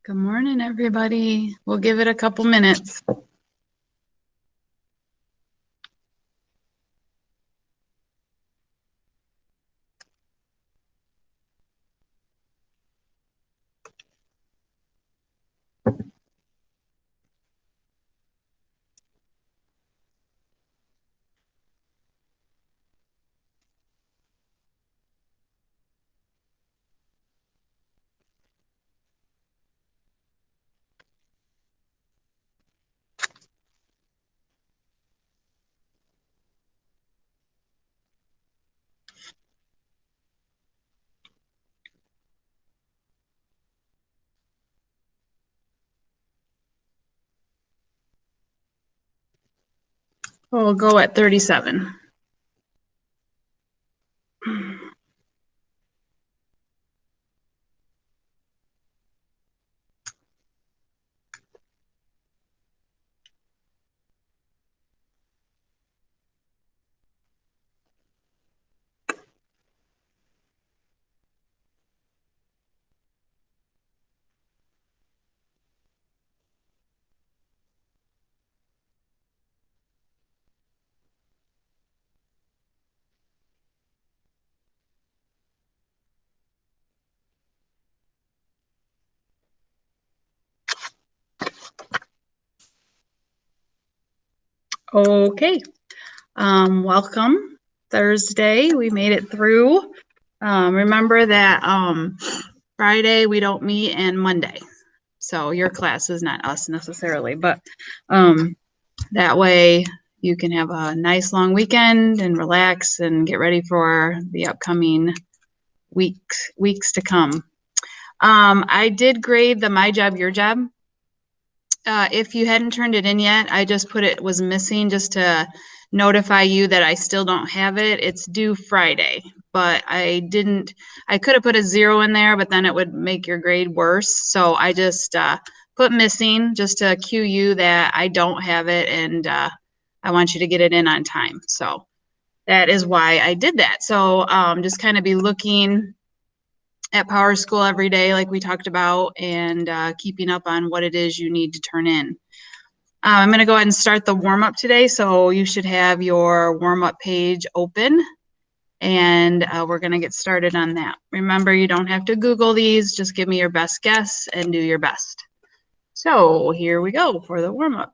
Good morning, everybody. We'll give it a couple minutes. We'll go at 37. Okay. Welcome. Thursday, we made it through. Remember that Friday we don't meet and Monday. So your class is not us necessarily, but that way you can have a nice long weekend and relax and get ready for the upcoming weeks to come. I did grade the My Job, Your Job. If you hadn't turned it in yet, I just put it was missing just to notify you that I still don't have it. It's due Friday, but I could have put a 0 in there, but then it would make your grade worse. So I just put missing just to cue you that I don't have it and I want you to get it in on time. So that is why I did that. So just kind of be looking at Power School every day, like we talked about, and keeping up on what it is you need to turn in. I'm going to go ahead and start the warm-up today. So you should have your warm-up page open, and we're going to get started on that. Remember, you don't have to Google these. Just give me your best guess and do your best. So here we go for the warm-up.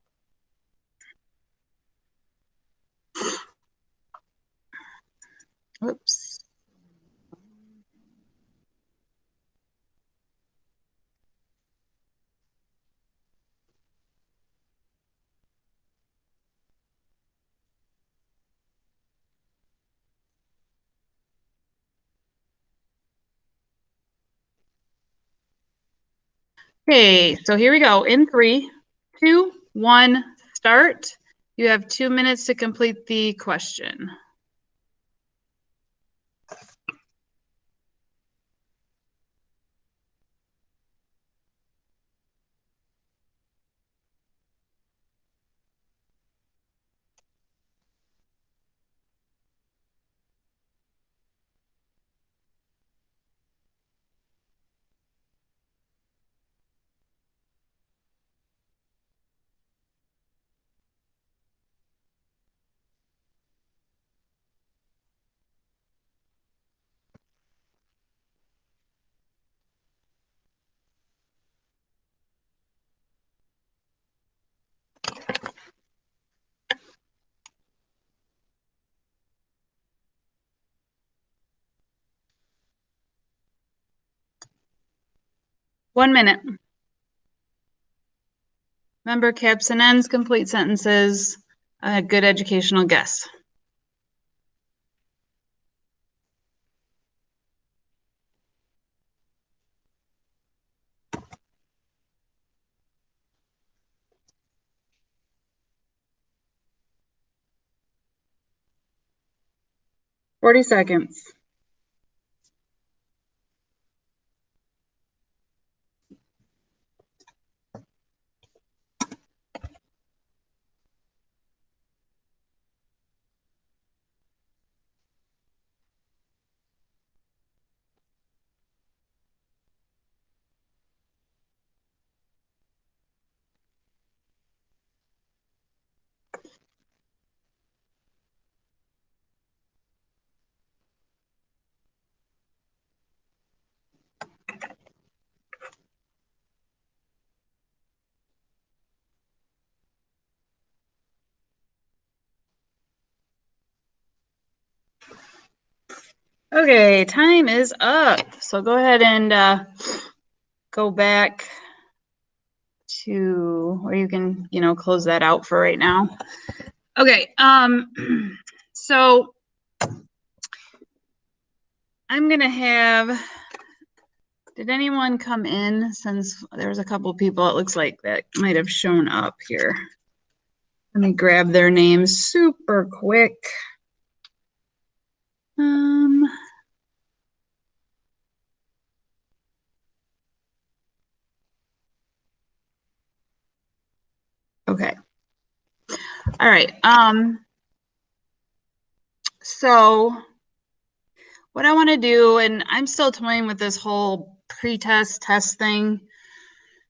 Oops. Okay, so here we go. In 3, 2, 1, start. You have 2 minutes to complete the question. One minute. Remember, caps and ends, complete sentences, a good educational guess. Forty seconds. Okay, time is up. So go ahead and go back to where you can, close that out for right now. Okay, so I'm gonna have, did anyone come in, since there's a couple people it looks like that might have shown up here. Let me grab their names super quick. Okay. All right. So what I want to do, and I'm still toying with this whole pre-test test thing.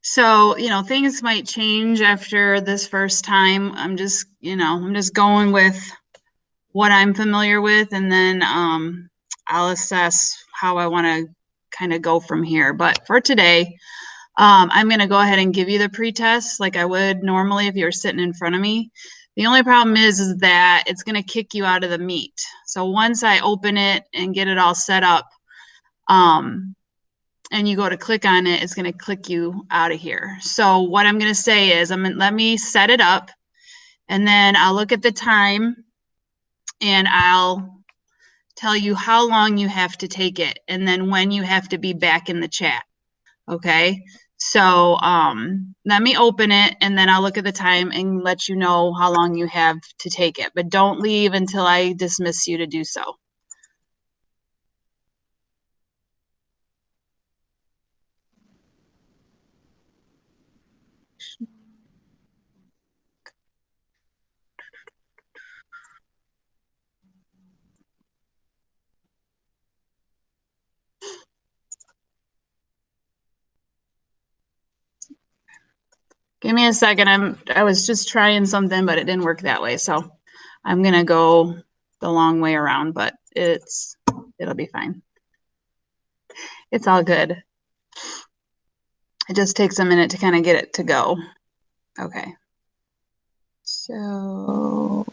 So, things might change after this first time. I'm just going with what I'm familiar with, and then I'll assess how I want to kind of go from here. But for today, I'm going to go ahead and give you the pre-test like I would normally if you were sitting in front of me. The only problem is that it's going to kick you out of the meet. So once I open it and get it all set up, and you go to click on it, it's going to click you out of here. So what I'm going to say is, let me set it up, and then I'll look at the time, and I'll tell you how long you have to take it, and then when you have to be back in the chat. Okay. So let me open it, and then I'll look at the time and let you know how long you have to take it. But don't leave until I dismiss you to do so. Give me a second. I was just trying something, but it didn't work that way. So I'm gonna go the long way around, but it'll be fine. It's all good. It just takes a minute to kind of get it to go. Okay. So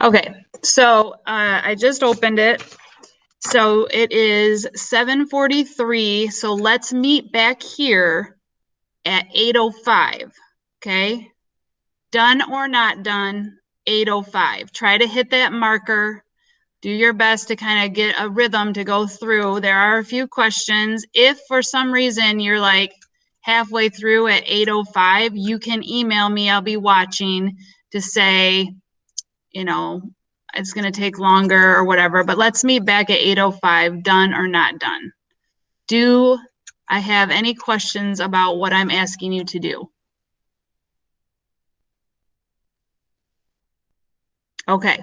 okay, so I just opened it. So it is 7:43. So let's meet back here at 8:05. Okay. Done or not done, 8:05. Try to hit that marker. Do your best to kind of get a rhythm to go through. There are a few questions. If for some reason you're like halfway through at 8:05, you can email me. I'll be watching to say, it's going to take longer or whatever. But let's meet back at 8:05, done or not done. Do I have any questions about what I'm asking you to do? Okay,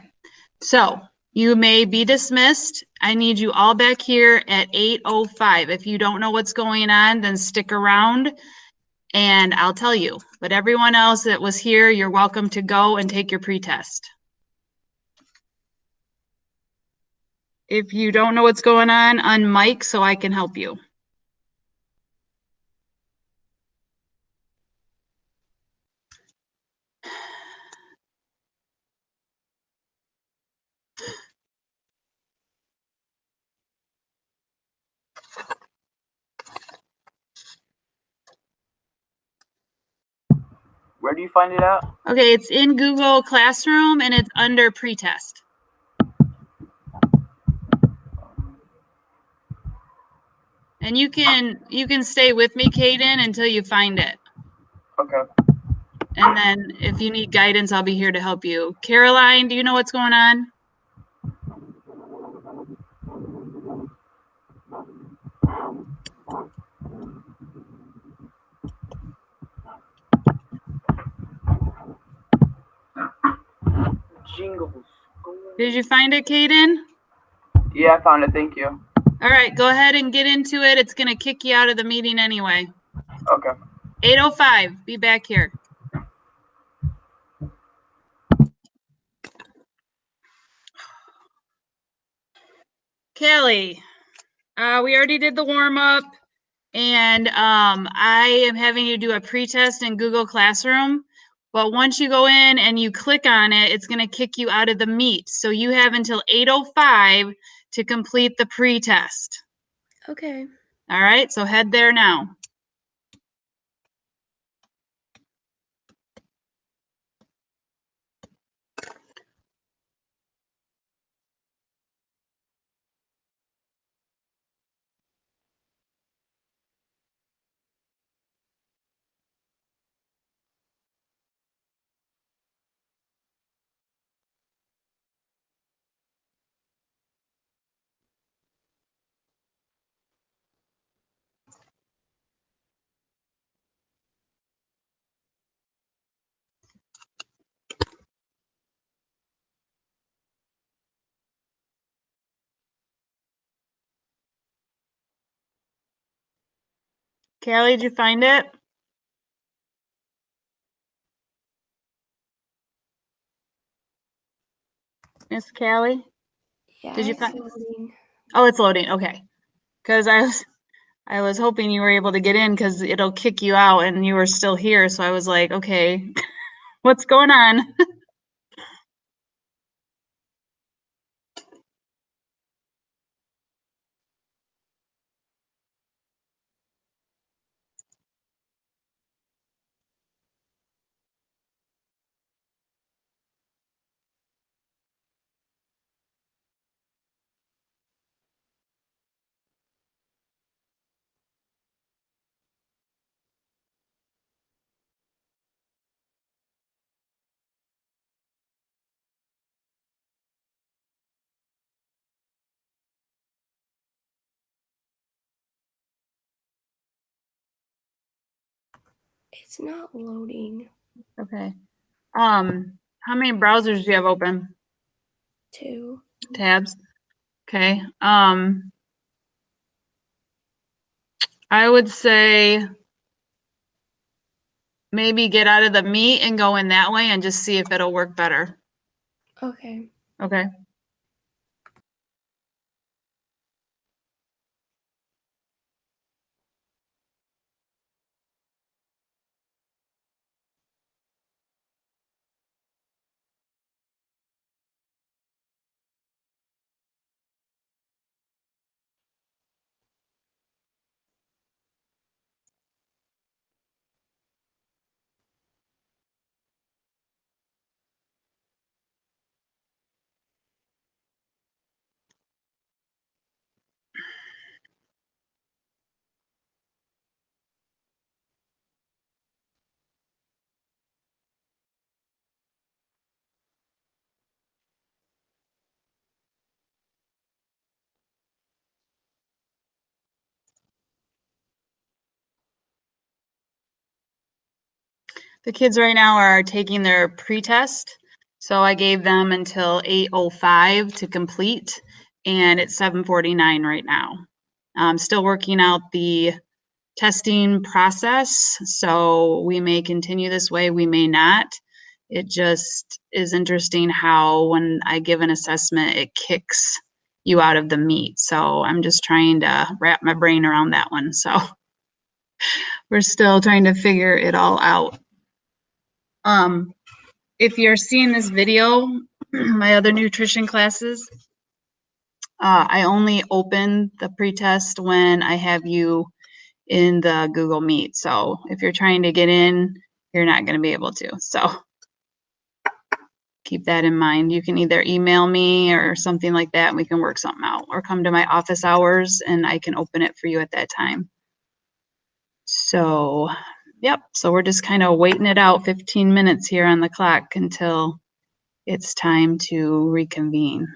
so you may be dismissed. I need you all back here at 8:05. If you don't know what's going on, then stick around and I'll tell you. But everyone else that was here, you're welcome to go and take your pretest. If you don't know what's going on mic so I can help you. Where do you find it at? Okay, it's in Google Classroom and it's under pretest. And you can stay with me, Kaden, until you find it. Okay. And then if you need guidance, I'll be here to help you. Caroline, do you know what's going on? Jingles. Did you find it, Kaden? Yeah, I found it. Thank you. All right, go ahead and get into it. It's going to kick you out of the meeting anyway. Okay. 8:05. Be back here. Callie, we already did the warm up, and I am having you do a pretest in Google Classroom. But once you go in and you click on it, it's going to kick you out of the meet. So you have until 8:05 to complete the pretest. Okay. All right, so head there now. Callie, did you find it? Miss Callie? Yeah. Did you it's find? loading. Oh, it's loading. Okay. Because I was hoping you were able to get in because it'll kick you out and you were still here. So I was like, okay, what's going on? It's not loading. Okay. How many browsers do you have open? 2. Tabs. Okay. I would say maybe get out of the meet and go in that way and just see if it'll work better. Okay. Okay. The kids right now are taking their pretest. So I gave them until 8:05 to complete, and it's 7:49 right now. I'm still working out the testing process, so we may continue this way, we may not. It just is interesting how when I give an assessment, it kicks you out of the meet. So I'm just trying to wrap my brain around that one. So we're still trying to figure it all out. If you're seeing this video, my other nutrition classes, I only open the pretest when I have you in the Google Meet. So if you're trying to get in, you're not going to be able to. So keep that in mind. You can either email me or something like that and we can work something out, or come to my office hours and I can open it for you at that time. So, yep. So we're just kind of waiting it out 15 minutes here on the clock until it's time to reconvene.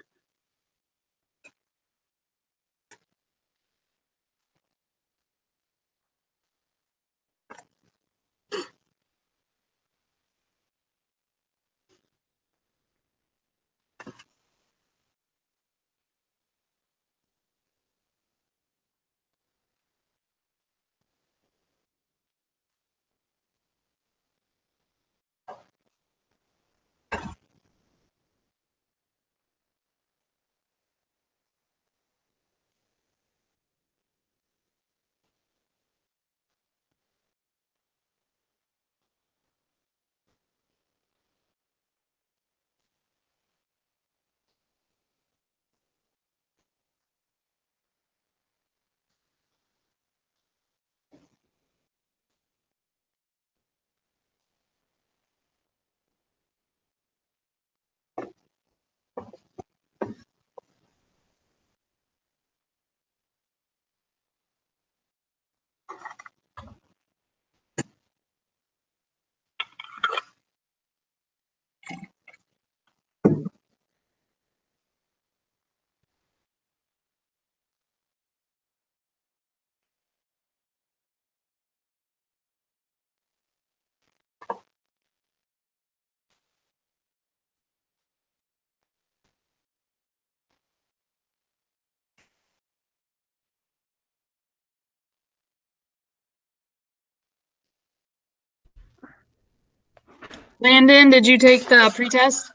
Landon, did you take the pretest?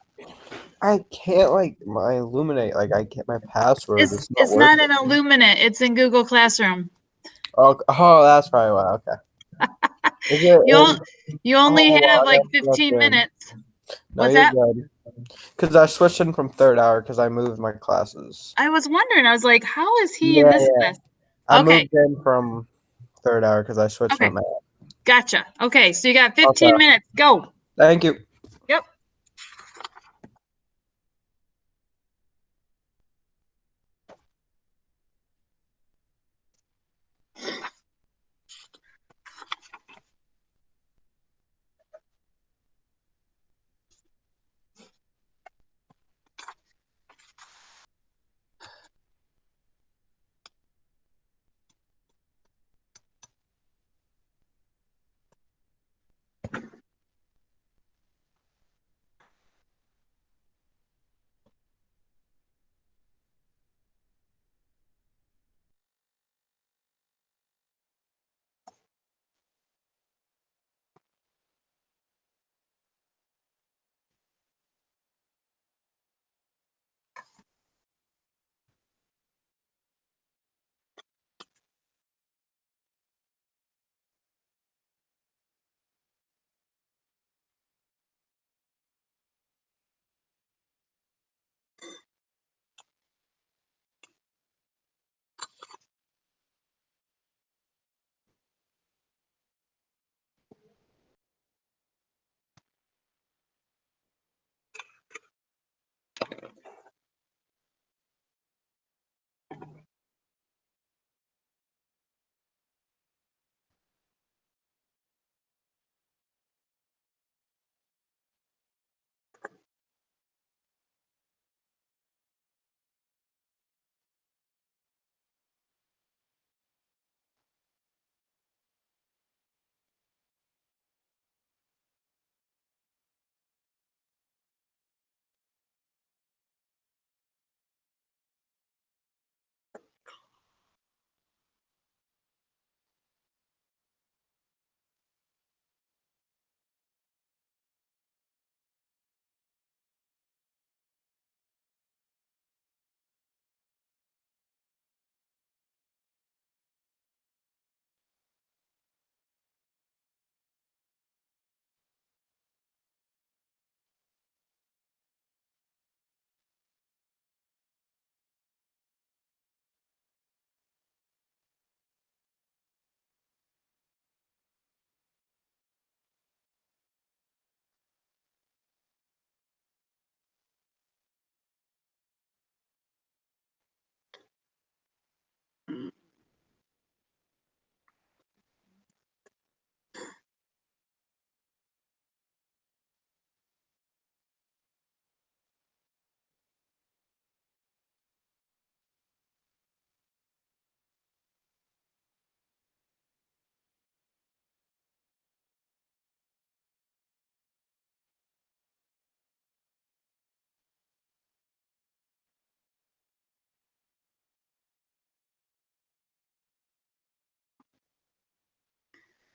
I can't my Illuminate. I can't. My password is not It's not working. in Illuminate. It's in Google Classroom. Oh, that's probably why. Okay. Is it? You only Oh, have I like gotta plug 15 in. minutes. No, What's you're that? good. Because I switched in from third hour because I moved my classes. I was wondering. I was like, how is he in Yeah, this yeah. class? I Okay. moved in from third hour because I switched Okay. my math. Gotcha. Okay. So you got Okay. 15 minutes. Go. Thank you. Yep.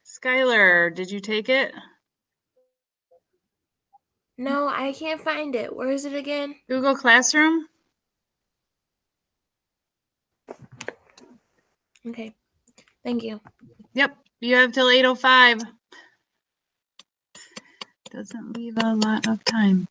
Skylar, did you take it? No, I can't find it. Where is it again? Google Classroom? Okay. Thank you. Yep. You have till 8:05. Doesn't leave a lot of time.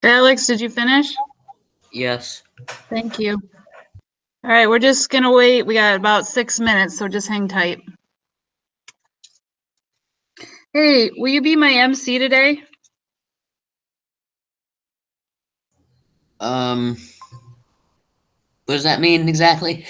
Alex, did you finish? Yes. Thank you. All right, we're just gonna wait. We got about 6 minutes, so just hang tight. Hey, will you be my MC today? What does that mean exactly?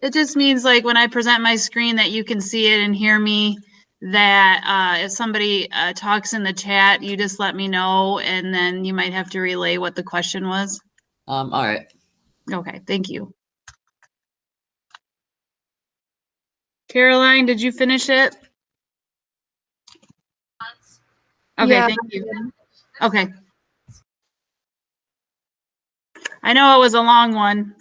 It just means like when I present my screen that you can see it and hear me, that if somebody talks in the chat, you just let me know, and then you might have to relay what the question was. All right. Okay, thank you. Caroline, did you finish it? Okay, Yeah. thank you. Okay. I know it was a long one.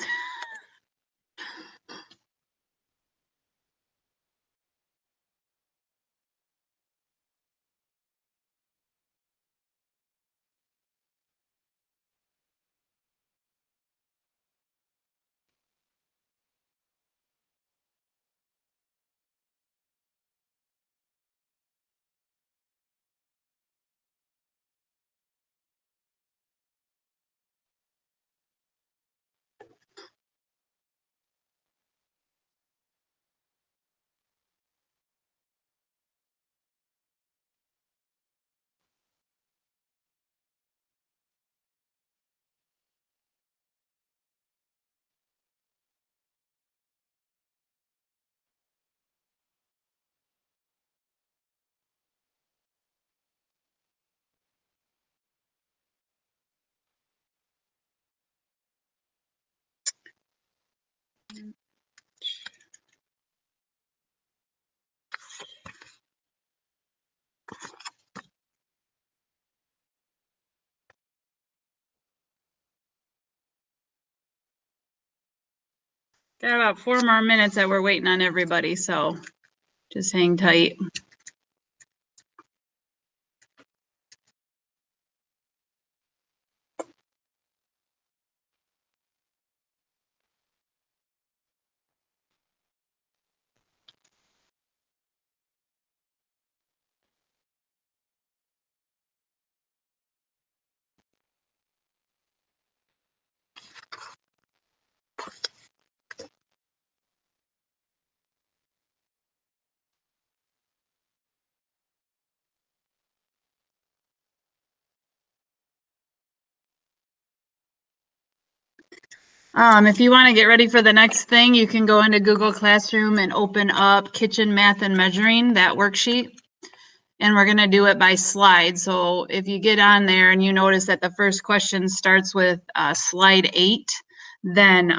Got about 4 more minutes that we're waiting on everybody, so just hang tight. If you want to get ready for the next thing, you can go into Google Classroom and open up Kitchen Math and Measuring, that worksheet. And we're going to do it by slide. So if you get on there and you notice that the first question starts with slide 8, then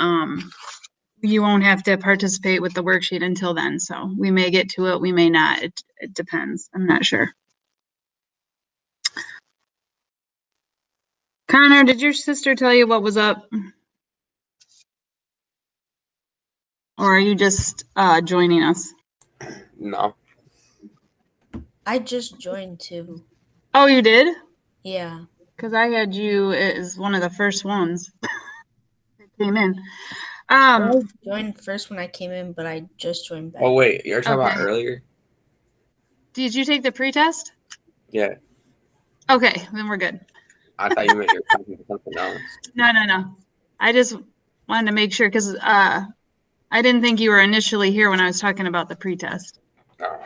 you won't have to participate with the worksheet until then. So we may get to it, we may not. It depends. I'm not sure. Connor, did your sister tell you what was up? Or are you just joining us? No. I just joined too. Oh, you did? Yeah. Because I had you as one of the first ones that came in. I joined first when I came in, but I just joined back. Oh wait, you're talking about Okay. earlier? Did you take the pretest? Yeah. Okay, then we're good. I thought you meant you were talking about something else. No. I just wanted to make sure because I didn't think you were initially here when I was talking about the pretest. Oh.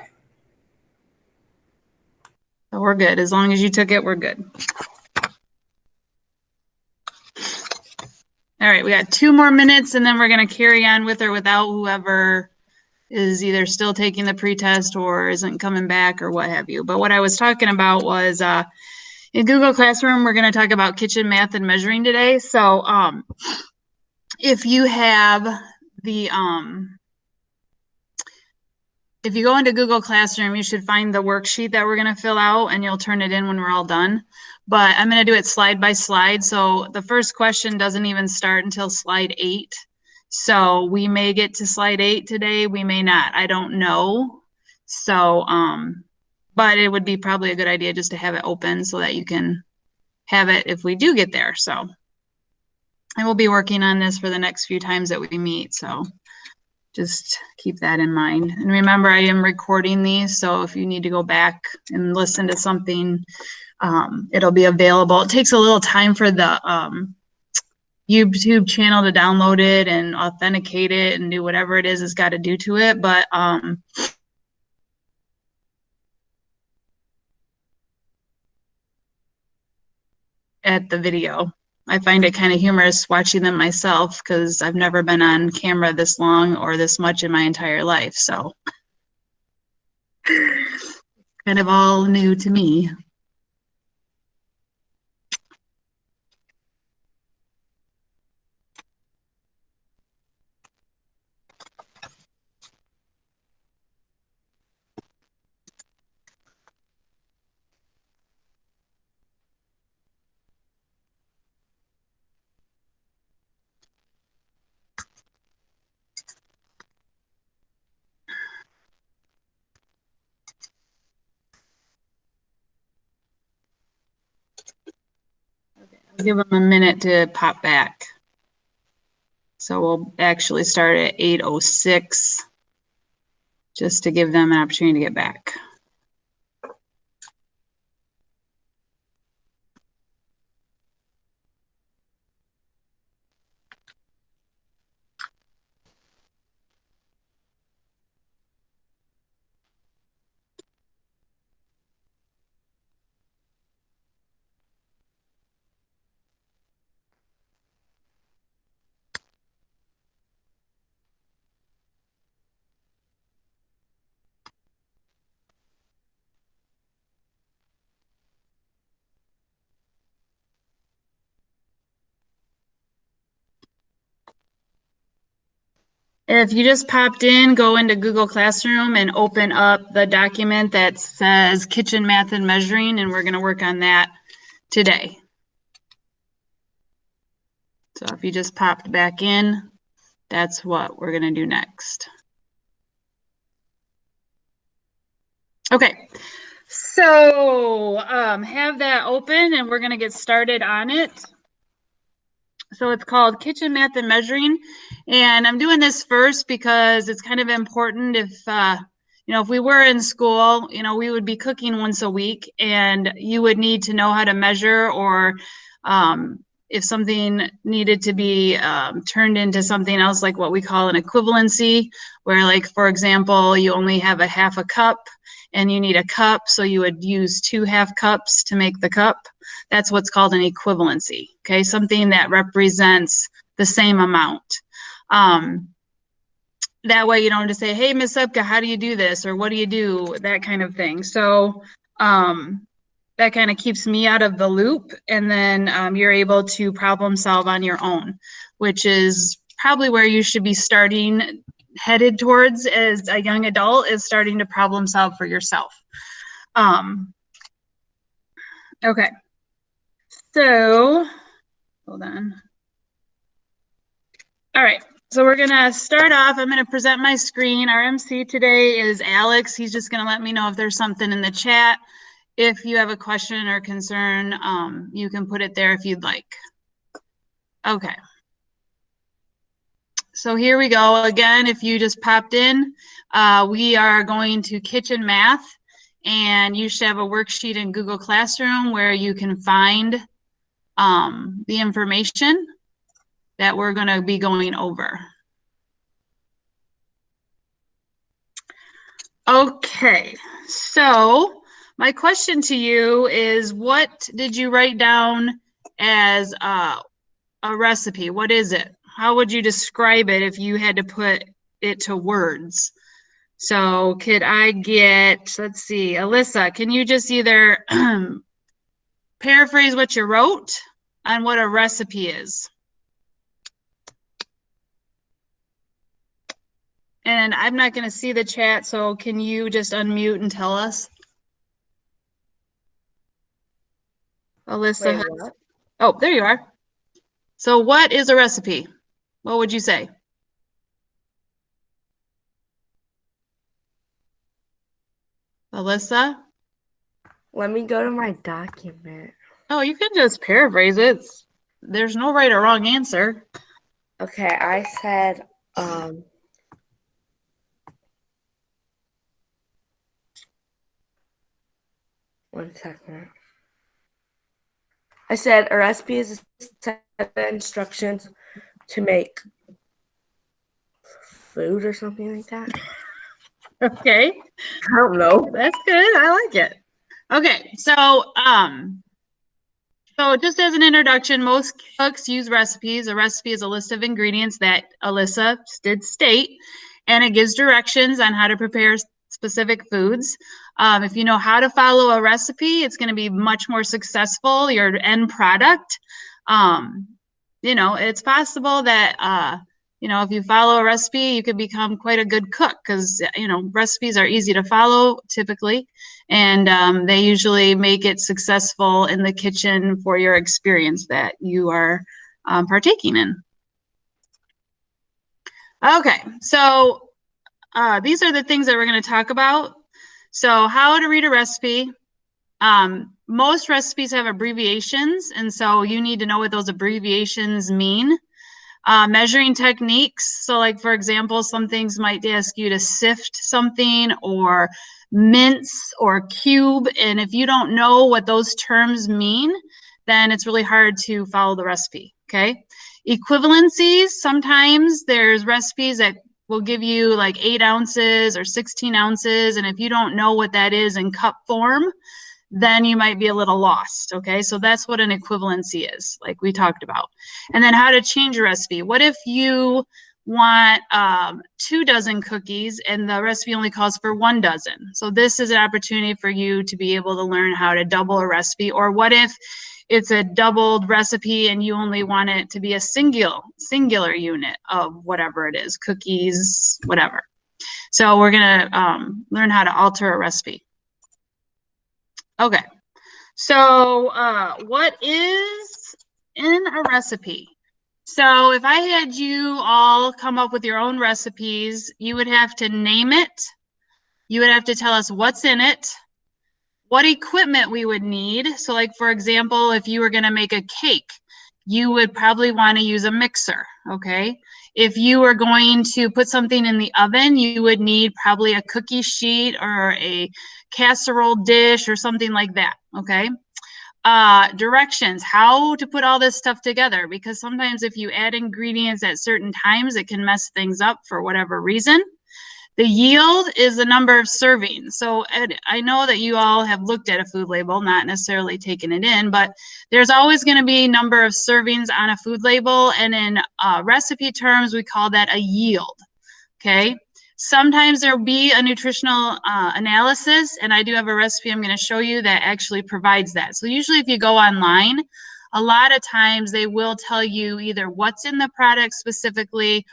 So we're good. As long as you took it, we're good. All right, we got 2 more minutes and then we're going to carry on with or without whoever is either still taking the pretest or isn't coming back or what have you. But what I was talking about was in Google Classroom, we're going to talk about Kitchen Math and Measuring today. So if you have the if you go into Google Classroom, you should find the worksheet that we're going to fill out and you'll turn it in when we're all done. But I'm going to do it slide by slide. So the first question doesn't even start until slide 8. So we may get to slide 8 today. We may not. I don't know. So, but it would be probably a good idea just to have it open so that you can have it if we do get there. So, and we'll be working on this for the next few times that we meet. So just keep that in mind. And remember, I am recording these. So if you need to go back and listen to something It'll be available. It takes a little time for the YouTube channel to download it and authenticate it and do whatever it is it's got to do to it. But at the video, I find it kind of humorous watching them myself because I've never been on camera this long or this much in my entire life. So kind of all new to me. Give them a minute to pop back. So we'll actually start at 8:06 just to give them an opportunity to get back. If you just popped in, go into Google Classroom and open up the document that says Kitchen Math and Measuring, and we're going to work on that today. So if you just popped back in, that's what we're going to do next. Okay, so have that open and we're going to get started on it. So it's called Kitchen Math and Measuring. And I'm doing this first because it's kind of important if, you know, if we were in school, you know, we would be cooking once a week and you would need to know how to measure, or if something needed to be turned into something else, like what we call an equivalency, where, like, for example, you only have a half a cup and you need a cup, so you would use 2 half cups to make the cup. That's what's called an equivalency, okay? Something that represents the same amount. That way you don't just say, hey, Miss Epka, how do you do this? Or what do you do? That kind of thing. So that kind of keeps me out of the loop. And then you're able to problem solve on your own, which is probably where you should be starting, headed towards as a young adult, is starting to problem solve for yourself. Okay. So, hold on. All right, so we're gonna start off. I'm gonna present my screen. Our MC today is Alex. He's just gonna let me know if there's something in the chat. If you have a question or concern, you can put it there if you'd like. Okay. So here we go. Again, if you just popped in, we are going to Kitchen Math, and you should have a worksheet in Google Classroom where you can find the information that we're going to be going over. Okay, so my question to you is, what did you write down as a recipe? What is it? How would you describe it if you had to put it to words? So could I get, let's see, Alyssa, can you just either paraphrase what you wrote on what a recipe is? And I'm not going to see the chat, so can you just unmute and tell us? Alyssa. Wait, what? Oh, there you are. So what is a recipe? What would you say? Alyssa? Let me go to my document. Oh, you can just paraphrase it. There's no right or wrong answer. Okay, I said, 1 second. I said a recipe is a set of instructions to make food or something like that. Okay. I don't know. That's good. I like it. Okay, so just as an introduction, most cooks use recipes. A recipe is a list of ingredients that Alyssa did state, and it gives directions on how to prepare specific foods. If you know how to follow a recipe, it's going to be much more successful, your end product. It's possible that if you follow a recipe, you could become quite a good cook because, recipes are easy to follow typically, and they usually make it successful in the kitchen for your experience that you are partaking in. Okay, so these are the things that we're going to talk about. So how to read a recipe. Most recipes have abbreviations, and so you need to know what those abbreviations mean. Measuring techniques. So like, for example, some things might ask you to sift something or mince or cube. And if you don't know what those terms mean, then it's really hard to follow the recipe, okay? Equivalencies. Sometimes there's recipes that will give you like 8 ounces or 16 ounces. And if you don't know what that is in cup form, then you might be a little lost, okay? So that's what an equivalency is, like we talked about. And then how to change a recipe. What if you want 2 dozen cookies and the recipe only calls for 1 dozen? So this is an opportunity for you to be able to learn how to double a recipe. Or what if it's a doubled recipe and you only want it to be a singular unit of whatever it is, cookies, whatever. So we're gonna learn how to alter a recipe. Okay, so what is in a recipe? So if I had you all come up with your own recipes, you would have to name it. You would have to tell us what's in it, what equipment we would need. So like, for example, if you were going to make a cake, you would probably want to use a mixer, okay? If you were going to put something in the oven, you would need probably a cookie sheet or a casserole dish or something like that, okay? Directions, how to put all this stuff together, because sometimes if you add ingredients at certain times, it can mess things up for whatever reason. The yield is the number of servings. So Ed, I know that you all have looked at a food label, not necessarily taken it in, but there's always going to be number of servings on a food label. And in recipe terms, we call that a yield, okay? Sometimes there'll be a nutritional analysis, and I do have a recipe I'm going to show you that actually provides that. So usually if you go online, a lot of times they will tell you either what's in the product specifically,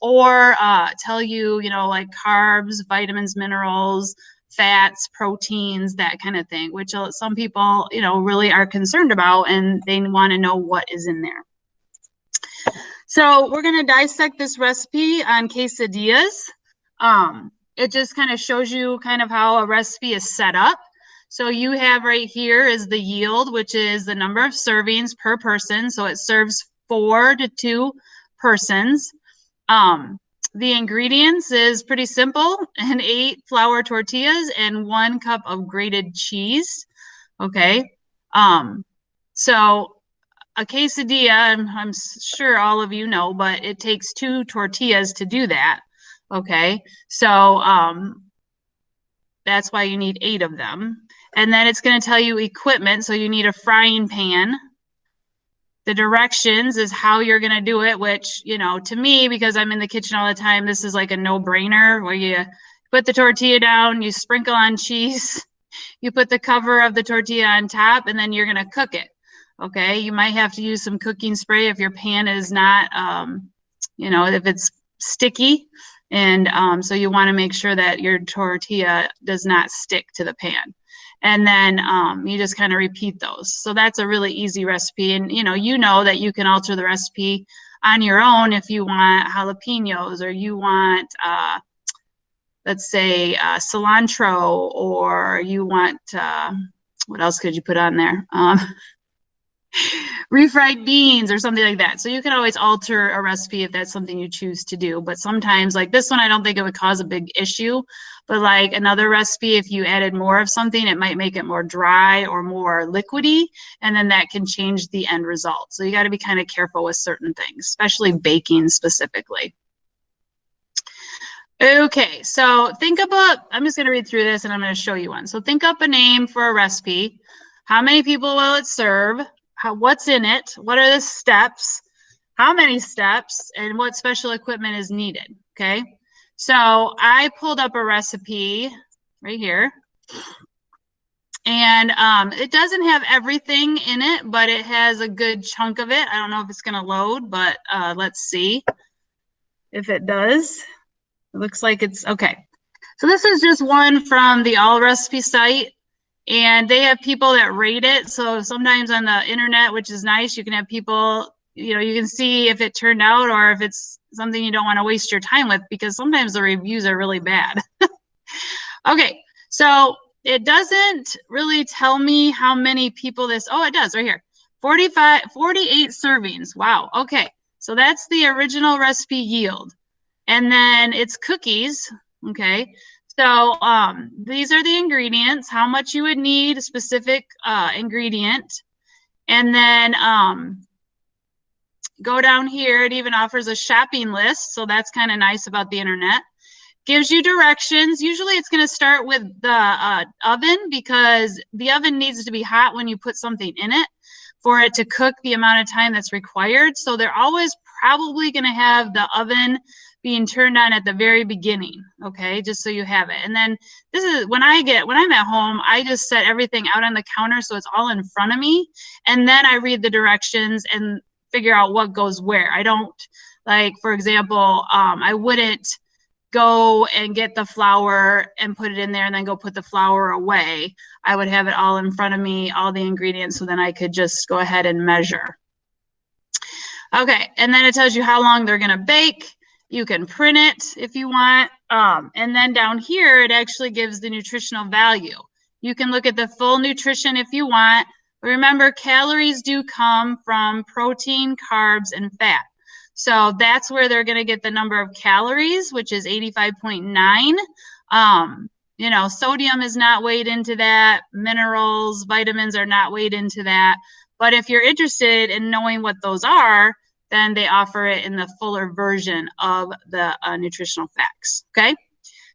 or tell you, like carbs, vitamins, minerals, fats, proteins, that kind of thing, which some people, really are concerned about, and they want to know what is in there. So we're going to dissect this recipe on quesadillas. It just kind of shows you kind of how a recipe is set up. So you have right here is the yield, which is the number of servings per person. So it serves 4 to 2 persons. The ingredients is pretty simple: 8 flour tortillas and 1 cup of grated cheese. Okay. So a quesadilla, I'm sure all of you know, but it takes 2 tortillas to do that. Okay. So, that's why you need 8 of them. And then it's going to tell you equipment. So you need a frying pan. The directions is how you're going to do it, which, to me, because I'm in the kitchen all the time, this is like a no-brainer, where you put the tortilla down, you sprinkle on cheese, you put the cover of the tortilla on top, and then you're going to cook it. Okay. You might have to use some cooking spray if your pan is not, if it's sticky. And so you want to make sure that your tortilla does not stick to the pan. And then you just kind of repeat those. So that's a really easy recipe. And you know that you can alter the recipe on your own if you want jalapenos, or you want, let's say, cilantro, or you want, what else could you put on there? refried beans or something like that. So you can always alter a recipe if that's something you choose to do. But sometimes like this one, I don't think it would cause a big issue. But like another recipe, if you added more of something, it might make it more dry or more liquidy. And then that can change the end result. So you got to be kind of careful with certain things, especially baking specifically. Okay, so think about, I'm just going to read through this and I'm going to show you one. So think up a name for a recipe. How many people will it serve? What's in it? What are the steps? How many steps? And what special equipment is needed? Okay, so I pulled up a recipe right here. And it doesn't have everything in it, but it has a good chunk of it. I don't know if it's going to load, but let's see if it does. It looks like it's okay. So this is just one from the All Recipe site, and they have people that rate it. So sometimes on the internet, which is nice, you can have people, you know, you can see if it turned out or if it's something you don't want to waste your time with, because sometimes the reviews are really bad. Okay, so it doesn't really tell me how many people this, oh, it does right here. 48 servings. Wow. Okay, so that's the original recipe yield. And then it's cookies, okay? So these are the ingredients, how much you would need, a specific ingredient. And then go down here, it even offers a shopping list, so that's kind of nice about the internet. Gives you directions. Usually it's going to start with the oven, because the oven needs to be hot when you put something in it for it to cook the amount of time that's required. So they're always probably going to have the oven being turned on at the very beginning, okay, just so you have it. And then this is when I'm at home, I just set everything out on the counter so it's all in front of me, and then I read the directions and figure out what goes where. I don't, like, for example, I wouldn't go and get the flour and put it in there and then go put the flour away. I would have it all in front of me, all the ingredients, so then I could just go ahead and measure. Okay, and then it tells you how long they're gonna bake. You can print it if you want. And then down here, it actually gives the nutritional value. You can look at the full nutrition if you want. Remember, calories do come from protein, carbs, and fat. So that's where they're going to get the number of calories, which is 85.9. You know, sodium is not weighed into that. Minerals, vitamins are not weighed into that. But if you're interested in knowing what those are, then they offer it in the fuller version of the nutritional facts. Okay.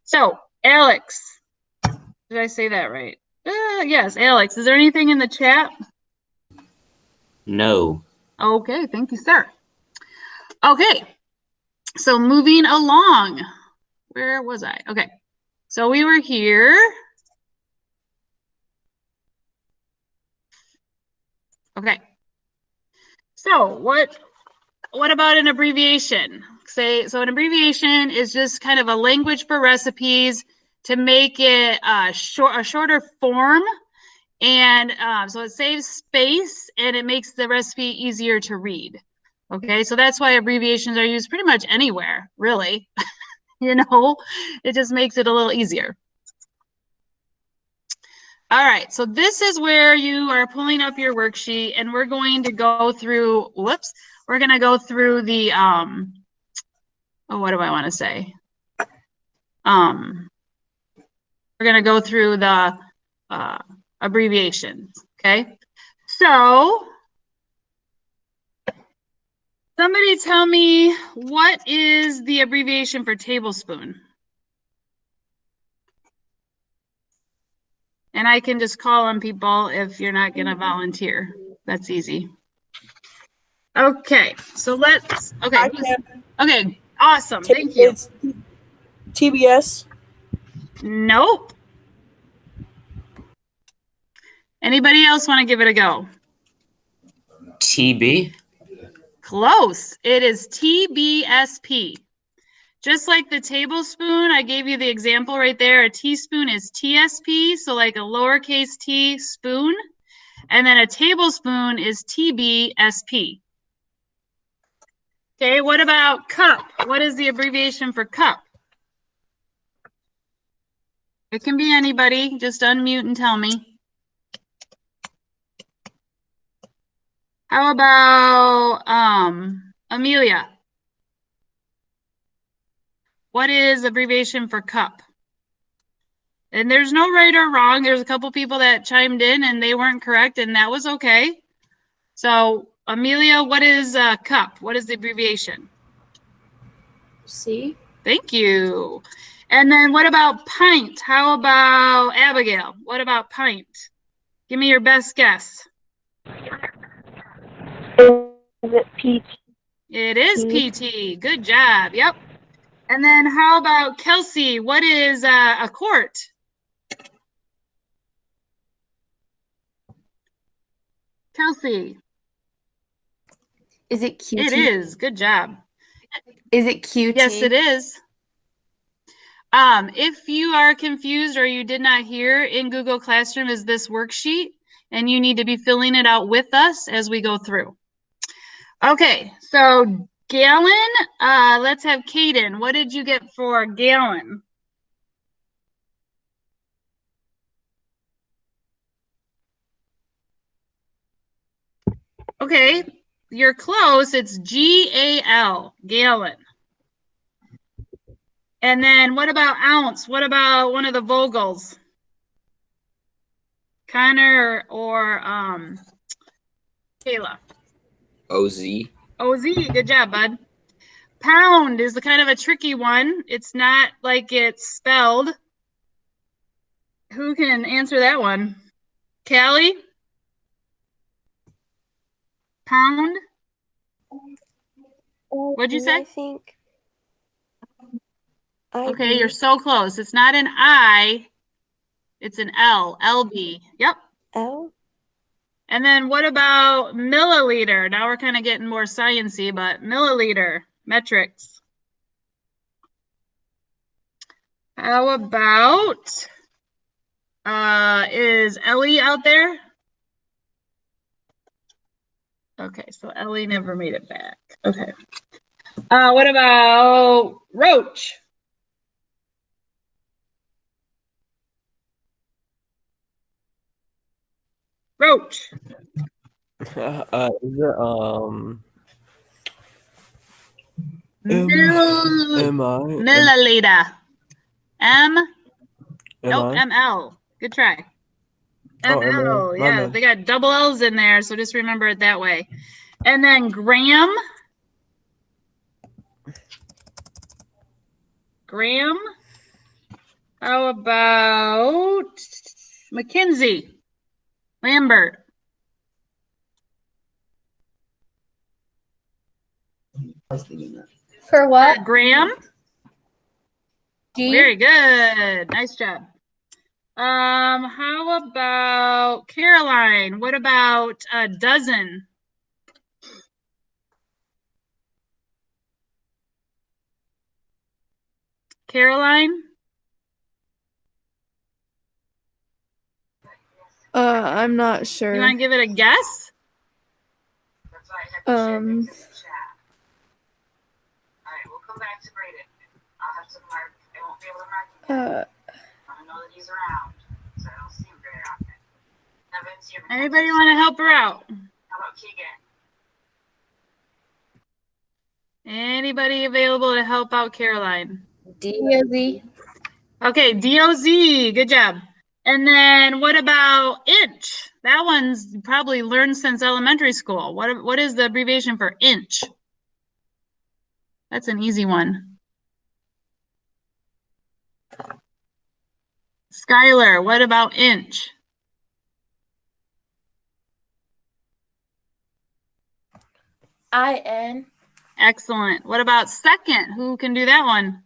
So Alex, did I say that right? Yes, Alex, is there anything in the chat? No. Okay, thank you, sir. Okay, so moving along, where was I? Okay, so we were here. Okay, so what about an abbreviation? So an abbreviation is just kind of a language for recipes to make it a shorter form. And so it saves space and it makes the recipe easier to read. Okay, so that's why abbreviations are used pretty much anywhere, really. You know, it just makes it a little easier. All right, so this is where you are pulling up your worksheet, and we're going to go through, we're going to go through the, what do I want to say? We're going to go through the abbreviations, okay? So, somebody tell me, what is the abbreviation for tablespoon? And I can just call on people if you're not going to volunteer. That's easy. Okay, so let's, okay. Okay, awesome, thank you. It's TBS. Nope. Anybody else want to give it a go? TB? Close. It is TBSP. Just like the tablespoon, I gave you the example right there. A teaspoon is TSP, so like a lowercase t spoon. And then a tablespoon is TBSP. Okay, what about cup? What is the abbreviation for cup? It can be anybody. Just unmute and tell me. How about Amelia? What is abbreviation for cup? And there's no right or wrong. There's a couple people that chimed in and they weren't correct, and that was okay. So, Amelia, what is cup? What is the abbreviation? C. Thank you. And then what about pint? How about Abigail? What about pint? Give me your best guess. Is it PT? It is PT. Good job. Yep. And then how about Kelsey? What is a quart? Kelsey. Is it QT? It is. Good job. Is it QT? Yes, it is. If you are confused or you did not hear, in Google Classroom is this worksheet, and you need to be filling it out with us as we go through. Okay, so gallon, let's have Kaden. What did you get for gallon? Okay, you're close. It's GAL, gallon. And then what about ounce? What about one of the Vogels? Connor or Kayla? OZ. OZ, good job, bud. Pound is the kind of a tricky one. It's not like it's spelled. Who can answer that one? Callie? Pound? What'd you say? I think. Okay, you're so close. It's not an I, it's an L. LB. Yep. L. And then what about milliliter? Now we're kind of getting more sciencey, but milliliter, metrics. How about, is Ellie out there? Okay, so Ellie never made it back. Okay. What about Roach? Roach. Is it Milliliter. Nope, ML. Good try. Oh, ML, ML, my yeah, bad. they got double L's in there, so just remember it that way. And then gram. Graham. How about Mackenzie? Lambert. For what? Graham. G? Very good. Nice job. How about Caroline? What about a dozen? Caroline? I'm not You sure. want to give it a guess? Anybody want to help her out? Anybody available to help out Caroline? DOZ? Okay, DOZ. Good job. And then what about inch? That one's you probably learned since elementary school. What is the abbreviation for inch? That's an easy one. Skylar, what about inch? IN? Excellent. What about second? Who can do that one?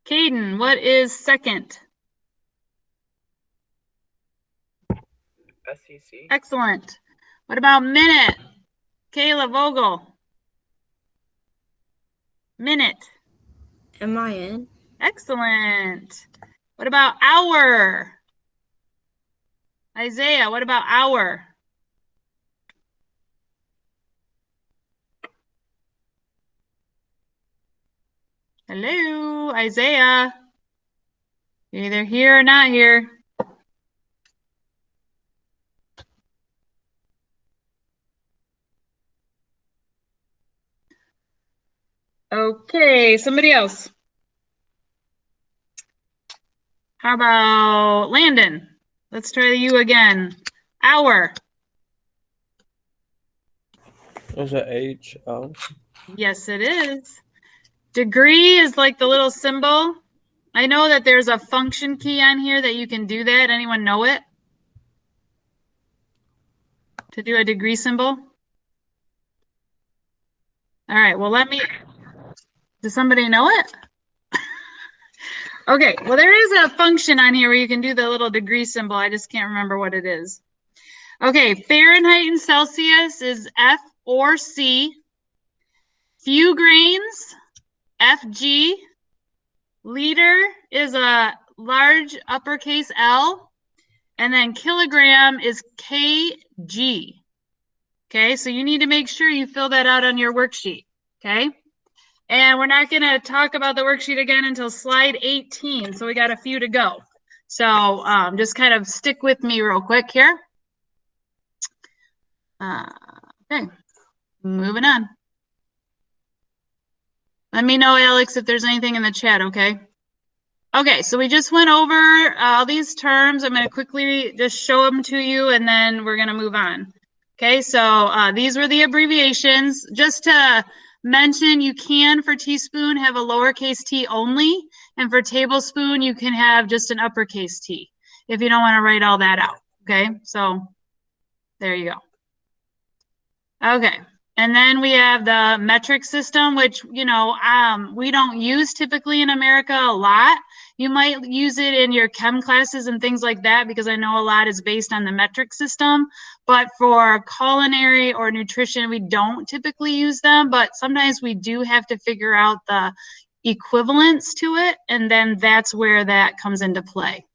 Caden, what is second? SEC. Excellent. What about minute? Kayla Vogel. Minute. MIN? Excellent. What about hour? Isaiah, what about hour? Hello, Isaiah. You're either here or not here. Okay, somebody else. How about Landon? Let's try you again. Hour. Is it H-O? Yes, it is. Degree is like the little symbol. I know that there's a function key on here that you can do that. Anyone know it? To do a degree symbol? All right, well, does somebody know it? Okay, well, there is a function on here where you can do the little degree symbol. I just can't remember what it is. Okay, Fahrenheit and Celsius is F or C. Few grains, FG. Liter is a large uppercase L. And then kilogram is kg. Okay, so you need to make sure you fill that out on your worksheet. Okay, and we're not going to talk about the worksheet again until slide 18. So we got a few to go. So just kind of stick with me real quick here. Okay, moving on. Let me know, Alex, if there's anything in the chat, okay? Okay, so we just went over all these terms. I'm going to quickly just show them to you, and then we're going to move on. Okay, so these were the abbreviations. Just to mention, you can, for teaspoon, have a lowercase t only, and for tablespoon, you can have just an uppercase T if you don't want to write all that out. Okay, so there you go. Okay. And then we have the metric system, which, you know, we don't use typically in America a lot. You might use it in your chem classes and things like that, because I know a lot is based on the metric system. But for culinary or nutrition, we don't typically use them, but sometimes we do have to figure out the equivalents to it. And then that's where that comes into play.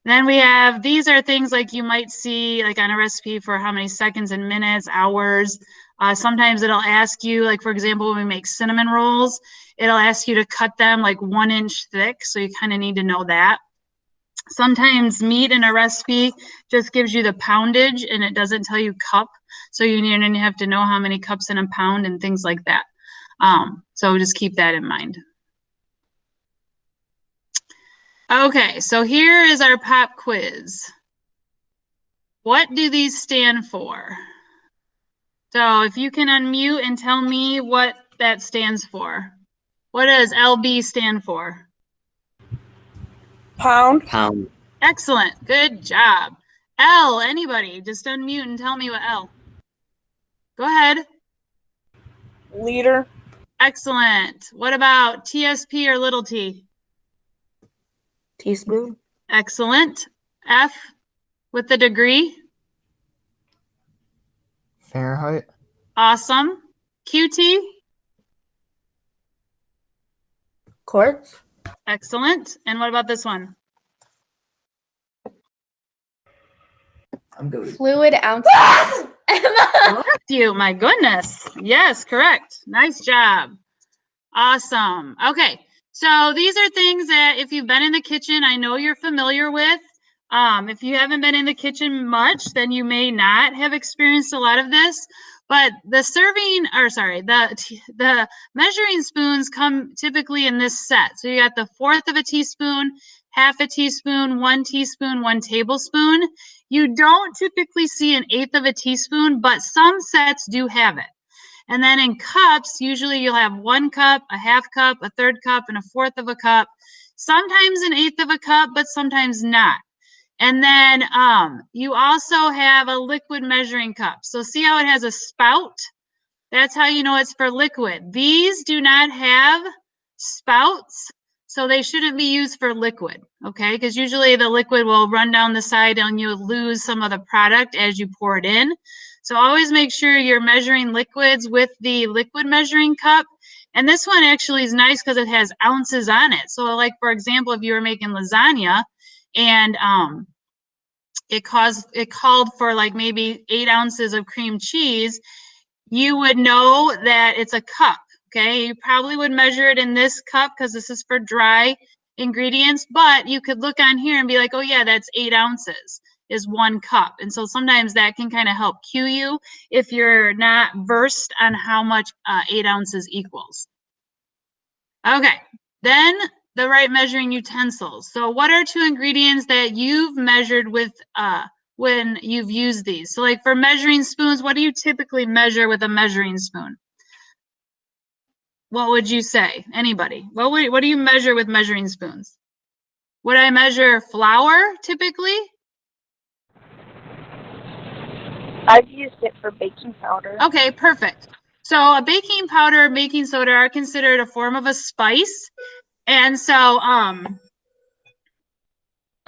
Then we have, these are things like you might see like on a recipe for how many seconds and minutes, hours. Sometimes it'll ask you, like for example, when we make cinnamon rolls, it'll ask you to cut them like 1 inch thick. So you kind of need to know that. Sometimes meat in a recipe just gives you the poundage and it doesn't tell you cup. So you have to know how many cups in a pound and things like that. So just keep that in mind. Okay, so here is our pop quiz. What do these stand for? So if you can unmute and tell me what that stands for. What does LB stand for? Pound. Pound. Excellent, good job. L, anybody, just unmute and tell me what L. Go ahead. Liter. Excellent. What about TSP or little t? Teaspoon. Excellent. F with the degree. Fahrenheit. Awesome. QT. Quarts. Excellent. And what about this one? I'm good. Fluid ounces. Bless you, my goodness. Yes, correct. Nice job. Awesome. Okay, so these are things that if you've been in the kitchen, I know you're familiar with. If you haven't been in the kitchen much, then you may not have experienced a lot of this. But the the measuring spoons come typically in this set. So you got the 1/4 of a teaspoon, 1/2 a teaspoon, 1 teaspoon, 1 tablespoon. You don't typically see 1/8 of a teaspoon, but some sets do have it. And then in cups, usually you'll have 1 cup, a 1/2 cup, a 1/3 cup, and a 1/4 of a cup. Sometimes 1/8 of a cup, but sometimes not. And then you also have a liquid measuring cup. So see how it has a spout? That's how you know it's for liquid. These do not have spouts, so they shouldn't be used for liquid, okay? Because usually the liquid will run down the side and you'll lose some of the product as you pour it in. So always make sure you're measuring liquids with the liquid measuring cup. And this one actually is nice because it has ounces on it. So like, for example, if you were making lasagna and it called for like maybe 8 ounces of cream cheese, you would know that it's a cup, okay? You probably would measure it in this cup because this is for dry ingredients, but you could look on here and be like, oh yeah, that's 8 ounces. is 1 cup. And so sometimes that can kind of help cue you if you're not versed on how much 8 ounces equals. Okay, then the right measuring utensils. So what are 2 ingredients that you've measured with when you've used these? So like for measuring spoons, what do you typically measure with a measuring spoon? What would you say? Anybody? What do you measure with measuring spoons? Would I measure flour typically? I've used it for baking powder. Okay, perfect. So a baking powder, baking soda are considered a form of a spice. And so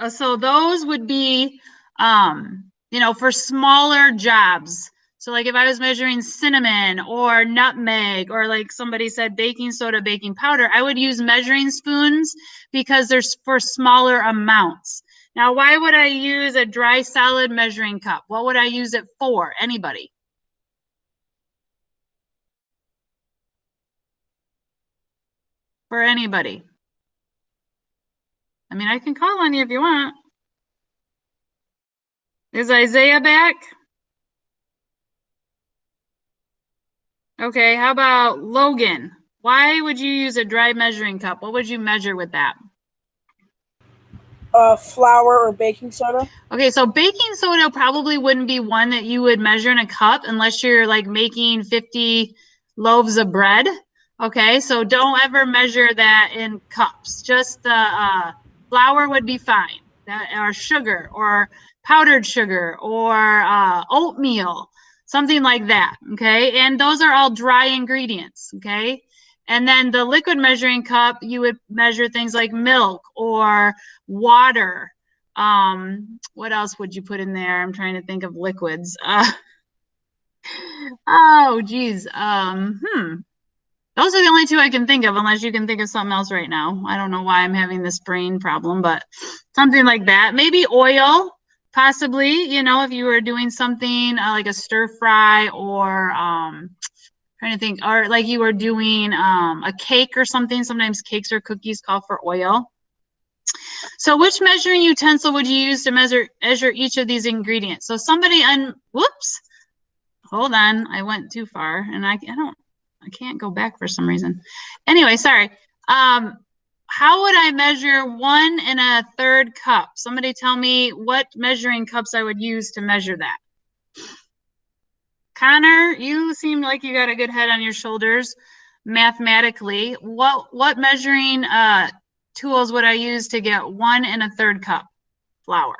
so those would be you know, for smaller jobs. So like if I was measuring cinnamon or nutmeg, or like somebody said baking soda, baking powder, I would use measuring spoons because they're for smaller amounts. Now, why would I use a dry solid measuring cup? What would I use it for? Anybody? For anybody? I mean, I can call on you if you want. Is Isaiah back? Okay, how about Logan? Why would you use a dry measuring cup? What would you measure with that? Flour or baking soda. Okay, so baking soda probably wouldn't be one that you would measure in a cup unless you're like making 50 loaves of bread. Okay, so don't ever measure that in cups. Just the flour would be fine, or sugar, or powdered sugar, or oatmeal, something like that. Okay, and those are all dry ingredients. Okay, and then the liquid measuring cup, you would measure things like milk or water. What else would you put in there? I'm trying to think of liquids. Oh geez. Those are the only 2 I can think of, unless you can think of something else right now. I don't know why I'm having this brain problem, but something like that. Maybe oil, possibly, you know, if you were doing something like a stir fry, or trying to think, or like you were doing a cake or something. Sometimes cakes or cookies call for oil. So which measuring utensil would you use to measure each of these ingredients? So somebody whoops, hold on, I went too far, and I can't go back for some reason. Anyway, sorry. How would I measure 1 1/3 cup? Somebody tell me what measuring cups I would use to measure that. Connor, you seem like you got a good head on your shoulders mathematically. What measuring tools would I use to get 1 1/3 cup flour?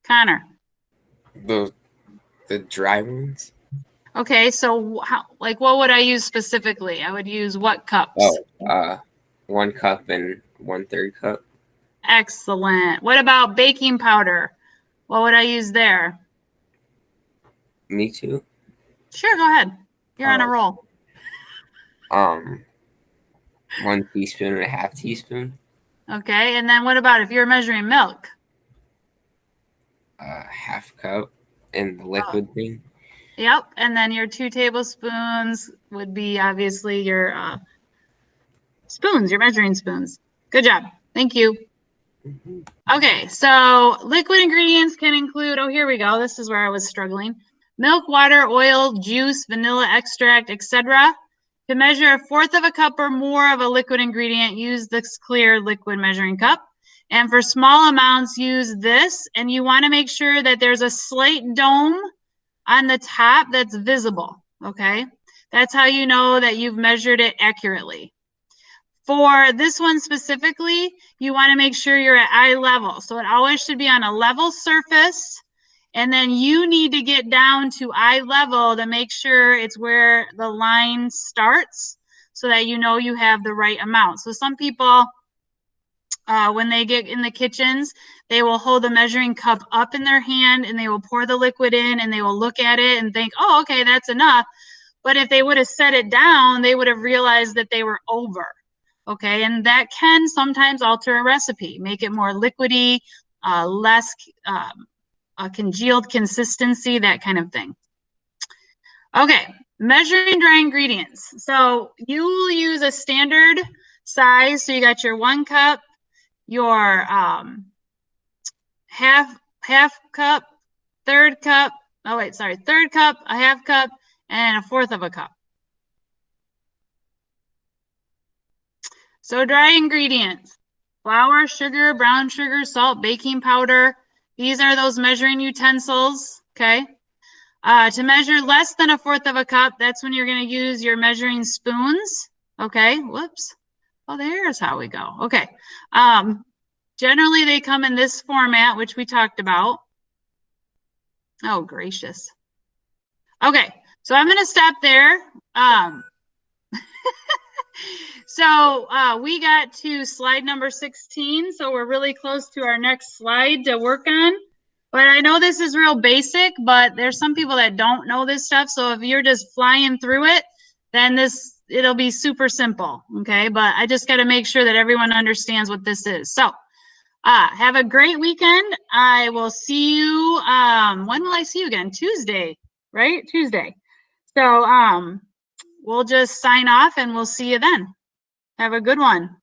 Connor. The dry ones. Okay, so what would I use specifically? I would use what cups? 1 cup and 1/3 cup. Excellent. What about baking powder? What would I use there? Me too. Sure, go ahead. You're on a roll. 1 teaspoon and a half teaspoon. Okay, and then what about if you're measuring milk? 1/2 cup in the liquid thing. Yep, and then your 2 tablespoons would be obviously your spoons, your measuring spoons. Good job. Thank you. Okay, so liquid ingredients can include, oh, here we go. This is where I was struggling. Milk, water, oil, juice, vanilla extract, etc. To measure 1/4 cup or more of a liquid ingredient, use this clear liquid measuring cup. And for small amounts, use this. And you want to make sure that there's a slate dome on the top that's visible, okay? That's how you know that you've measured it accurately. For this one specifically, you want to make sure you're at eye level. So it always should be on a level surface. And then you need to get down to eye level to make sure it's where the line starts so that you know you have the right amount. So some people, when they get in the kitchens, they will hold the measuring cup up in their hand and they will pour the liquid in and they will look at it and think, oh, okay, that's enough. But if they would have set it down, they would have realized that they were over. Okay, and that can sometimes alter a recipe, make it more liquidy, less congealed consistency, that kind of thing. Okay, measuring dry ingredients. So you will use a standard size. So you got your 1 cup, your half cup, third cup, third cup, a half cup, and a fourth of a cup. So dry ingredients: flour, sugar, brown sugar, salt, baking powder. These are those measuring utensils, okay? To measure less than a fourth of a cup, that's when you're going to use your measuring spoons, okay? Whoops. Oh, there's how we go. Okay. Generally, they come in this format, which we talked about. Oh, gracious. Okay, so I'm going to stop there. So we got to slide number 16, so we're really close to our next slide to work on. But I know this is real basic, but there's some people that don't know this stuff. So if you're just flying through it, then it'll be super simple, okay? But I just got to make sure that everyone understands what this is. So have a great weekend. I will see you, when will I see you again? Tuesday, right? Tuesday. So we'll just sign off and we'll see you then. Have a good one.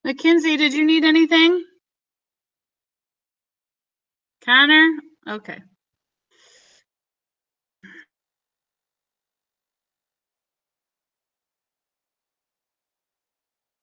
Mackenzie, did you need anything? Connor? Okay.